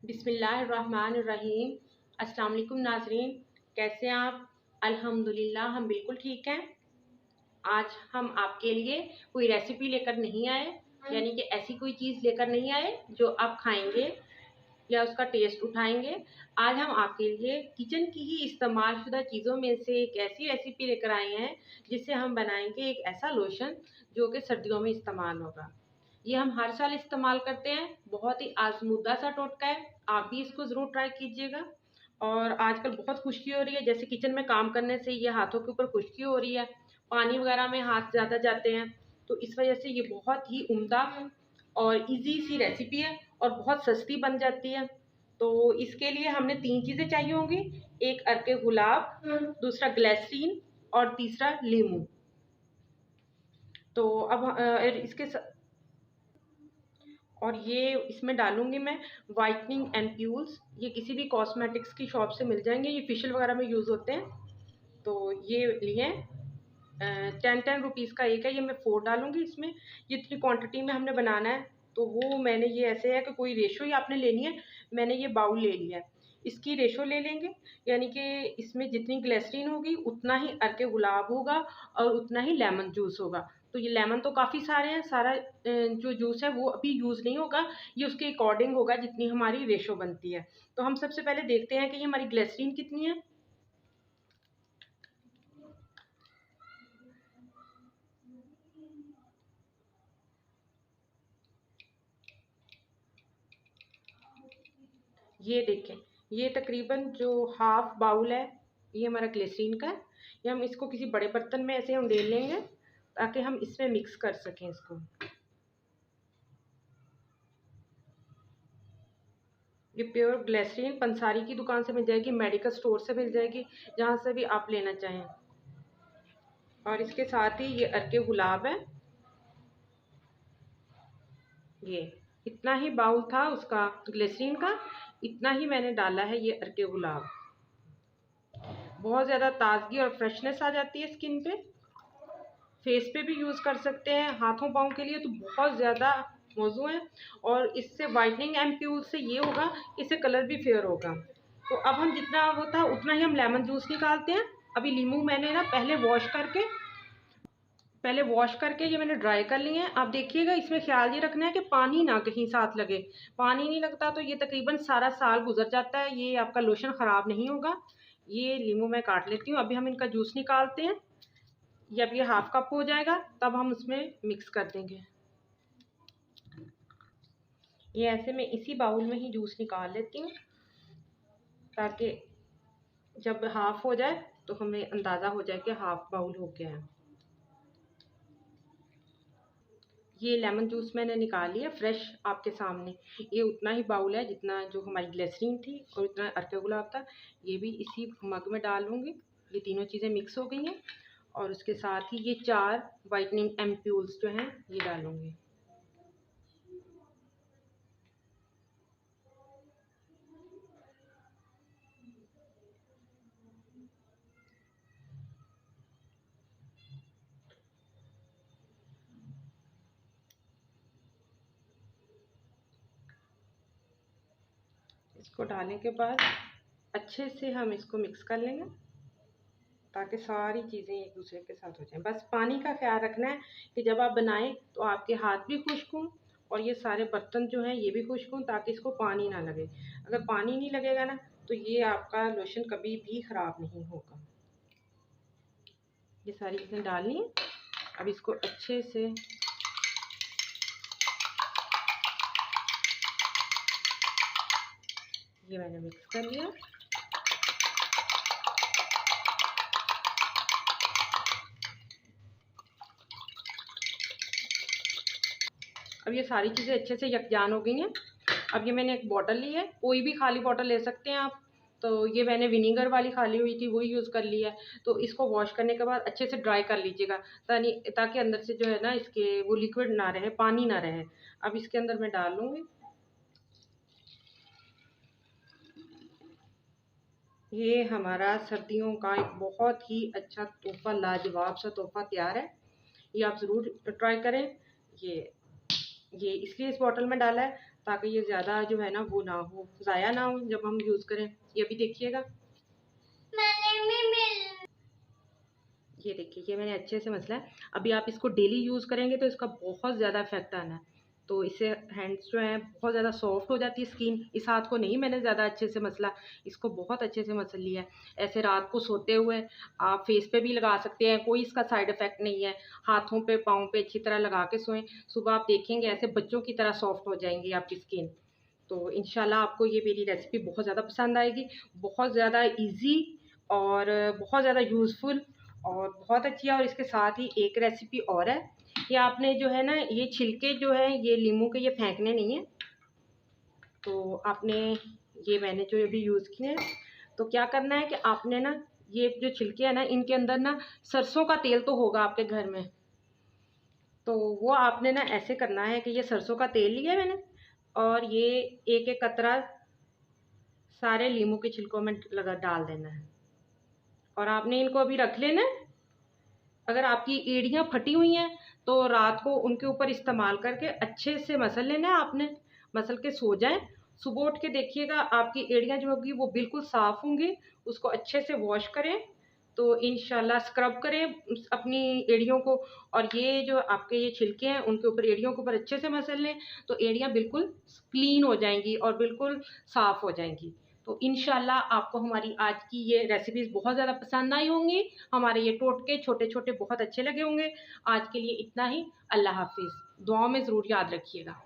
बिस्मिल्लाहिर्रहमानिर्रहीम। अस्सलाम वालेकुम नाज़रीन, कैसे हैं आप? अल्हम्दुलिल्लाह हम बिल्कुल ठीक हैं। आज हम आपके लिए कोई रेसिपी लेकर नहीं आए, यानी कि ऐसी कोई चीज़ लेकर नहीं आए जो आप खाएंगे या उसका टेस्ट उठाएंगे। आज हम आपके लिए किचन की ही इस्तेमाल शुदा चीज़ों में से एक ऐसी रेसिपी लेकर आए हैं जिससे हम बनाएंगे एक ऐसा लोशन जो कि सर्दियों में इस्तेमाल होगा। ये हम हर साल इस्तेमाल करते हैं, बहुत ही आजमूदा सा टोटका है। आप भी इसको ज़रूर ट्राई कीजिएगा। और आजकल बहुत खुश्की हो रही है, जैसे किचन में काम करने से ये हाथों के ऊपर खुश्की हो रही है, पानी वगैरह में हाथ ज़्यादा जाते हैं, तो इस वजह से ये बहुत ही उम्दा और इजी सी रेसिपी है और बहुत सस्ती बन जाती है। तो इसके लिए हमने 3 चीज़ें चाहिए होंगी, एक अर्के गुलाब, दूसरा ग्लिसरीन और तीसरा लीमू। तो अब इसके और ये इसमें डालूंगी मैं वाइटनिंग एम्प्यूल्स। ये किसी भी कॉस्मेटिक्स की शॉप से मिल जाएंगे, ये फेशियल वगैरह में यूज़ होते हैं। तो ये लिए 10 रुपीज़ का एक है, ये मैं 4 डालूंगी इसमें। जितनी क्वांटिटी में हमने बनाना है तो वो मैंने ये ऐसे है कि कोई रेशो ही आपने लेनी है। मैंने ये बाउल ले लिया है, इसकी रेशो ले लेंगे, यानी कि इसमें जितनी ग्लिसरीन होगी उतना ही अर्के गुलाब होगा और उतना ही लेमन जूस होगा। तो ये लेमन तो काफ़ी सारे हैं, सारा जो जूस है वो अभी यूज़ नहीं होगा, ये उसके अकॉर्डिंग होगा जितनी हमारी रेशो बनती है। तो हम सबसे पहले देखते हैं कि ये हमारी ग्लिसरीन कितनी है। ये देखें, ये तकरीबन जो हाफ बाउल है ये हमारा ग्लिसरीन का है। ये हम इसको किसी बड़े बर्तन में ऐसे उंडेल लेंगे ताकि हम इसमें मिक्स कर सकें इसको। ये प्योर ग्लिसरीन पंसारी की दुकान से मिल जाएगी, मेडिकल स्टोर से मिल जाएगी, जहाँ से भी आप लेना चाहें। और इसके साथ ही ये अर्के गुलाब है, ये इतना ही बाउल था उसका ग्लिसरीन का, इतना ही मैंने डाला है ये अर्के गुलाब। बहुत ज़्यादा ताजगी और फ्रेशनेस आ जाती है स्किन पे, फेस पे भी यूज़ कर सकते हैं, हाथों पाँव के लिए तो बहुत ज़्यादा मौजू है। और इससे वाइटनिंग एम्प्यूल से ये होगा, इससे कलर भी फेयर होगा। तो अब हम जितना वो था उतना ही हम लेमन जूस निकालते हैं। अभी लीमू मैंने ना पहले वॉश करके ये मैंने ड्राई कर लिए हैं। आप देखिएगा, इसमें ख्याल ये रखना है कि पानी ना कहीं साथ लगे। पानी नहीं लगता तो ये तकरीबन सारा साल गुजर जाता है, ये आपका लोशन ख़राब नहीं होगा। ये लीमू मैं काट लेती हूँ। अभी हम इनका जूस निकालते हैं। जब ये हाफ कप हो जाएगा तब हम उसमें मिक्स कर देंगे। ये ऐसे मैं इसी बाउल में ही जूस निकाल लेती हूँ ताकि जब हाफ हो जाए तो हमें अंदाज़ा हो जाए कि हाफ बाउल हो गया है। ये लेमन जूस मैंने निकाल लिया फ्रेश आपके सामने। ये उतना ही बाउल है जितना जो हमारी ग्लिसरीन थी और इतना अर्के गुलाब था। ये भी इसी मग में डालूंगी। ये तीनों चीज़ें मिक्स हो गई हैं और उसके साथ ही ये 4 वाइटनिंग एम्प्यूल्स जो हैं ये डालूंगी। इसको डालने के बाद अच्छे से हम इसको मिक्स कर लेंगे ताकि सारी चीज़ें एक दूसरे के साथ हो जाएं। बस पानी का ख्याल रखना है कि जब आप बनाएं तो आपके हाथ भी खुश्क हों और ये सारे बर्तन जो हैं ये भी खुश्क हों, ताकि इसको पानी ना लगे। अगर पानी नहीं लगेगा ना तो ये आपका लोशन कभी भी ख़राब नहीं होगा। ये सारी चीज़ें डालनी है। अब इसको अच्छे से ये मैंने मिक्स कर लिया। अब ये सारी चीज़ें अच्छे से यकजान हो गई हैं। अब ये मैंने एक बॉटल ली है, कोई भी खाली बॉटल ले सकते हैं आप। तो ये मैंने विनीगर वाली खाली हुई थी वही यूज़ कर लिया है। तो इसको वॉश करने के बाद अच्छे से ड्राई कर लीजिएगा ताकि अंदर से जो है ना इसके वो लिक्विड ना रहे, पानी ना रहे। अब इसके अंदर मैं डाल लूँगी। ये हमारा सर्दियों का एक बहुत ही अच्छा तोहफ़ा, लाजवाब सा तोहफ़ा तैयार है। ये आप ज़रूर ट्राई करें। ये इसलिए इस बॉटल में डाला है ताकि ये ज़्यादा जो है ना वो ना हो, ज़ाया ना हो जब हम यूज़ करें। ये भी देखिएगा, ये देखिए ये मैंने अच्छे से मसला है। अभी आप इसको डेली यूज़ करेंगे तो इसका बहुत ज़्यादा इफेक्ट आना है। तो इससे हैंड्स जो हैं बहुत ज़्यादा सॉफ्ट हो जाती है स्किन। इस हाथ को नहीं मैंने ज़्यादा अच्छे से मसला, इसको बहुत अच्छे से मसल लिया है। ऐसे रात को सोते हुए आप फेस पे भी लगा सकते हैं, कोई इसका साइड इफ़ेक्ट नहीं है। हाथों पे, पाँव पे अच्छी तरह लगा के सोएं। सुबह आप देखेंगे ऐसे बच्चों की तरह सॉफ्ट हो जाएँगी आपकी स्किन। तो इंशाल्लाह आपको ये मेरी रेसिपी बहुत ज़्यादा पसंद आएगी। बहुत ज़्यादा ईज़ी और बहुत ज़्यादा यूज़फुल और बहुत अच्छी है। और इसके साथ ही एक रेसिपी और है, ये आपने जो है ना ये छिलके जो है ये नींबू के ये फेंकने नहीं है। तो आपने ये मैंने जो अभी यूज़ किए हैं, तो क्या करना है कि आपने ना ये जो छिलके हैं ना इनके अंदर ना सरसों का तेल तो होगा आपके घर में, तो वो आपने ना ऐसे करना है कि ये सरसों का तेल लिया है मैंने और ये एक एक कतरा सारे नींबू के छिलकों में लगा डाल देना है और आपने इनको अभी रख लेना है। अगर आपकी एड़ियाँ फटी हुई हैं तो रात को उनके ऊपर इस्तेमाल करके अच्छे से मसल लेना है आपने, मसल के सो जाएं। सुबह उठ के देखिएगा आपकी एड़ियाँ जो होगी वो बिल्कुल साफ़ होंगी। उसको अच्छे से वॉश करें तो इंशाल्लाह स्क्रब करें अपनी एड़ियों को, और ये जो आपके ये छिलके हैं उनके ऊपर एड़ियों के ऊपर अच्छे से मसल लें तो एड़ियाँ बिल्कुल क्लीन हो जाएंगी और बिल्कुल साफ़ हो जाएंगी। तो इंशाल्लाह आपको हमारी आज की ये रेसिपीज़ बहुत ज़्यादा पसंद आई होंगी। हमारे ये टोटके छोटे-छोटे बहुत अच्छे लगे होंगे। आज के लिए इतना ही। अल्लाह हाफ़िज़। दुआओं में ज़रूर याद रखिएगा।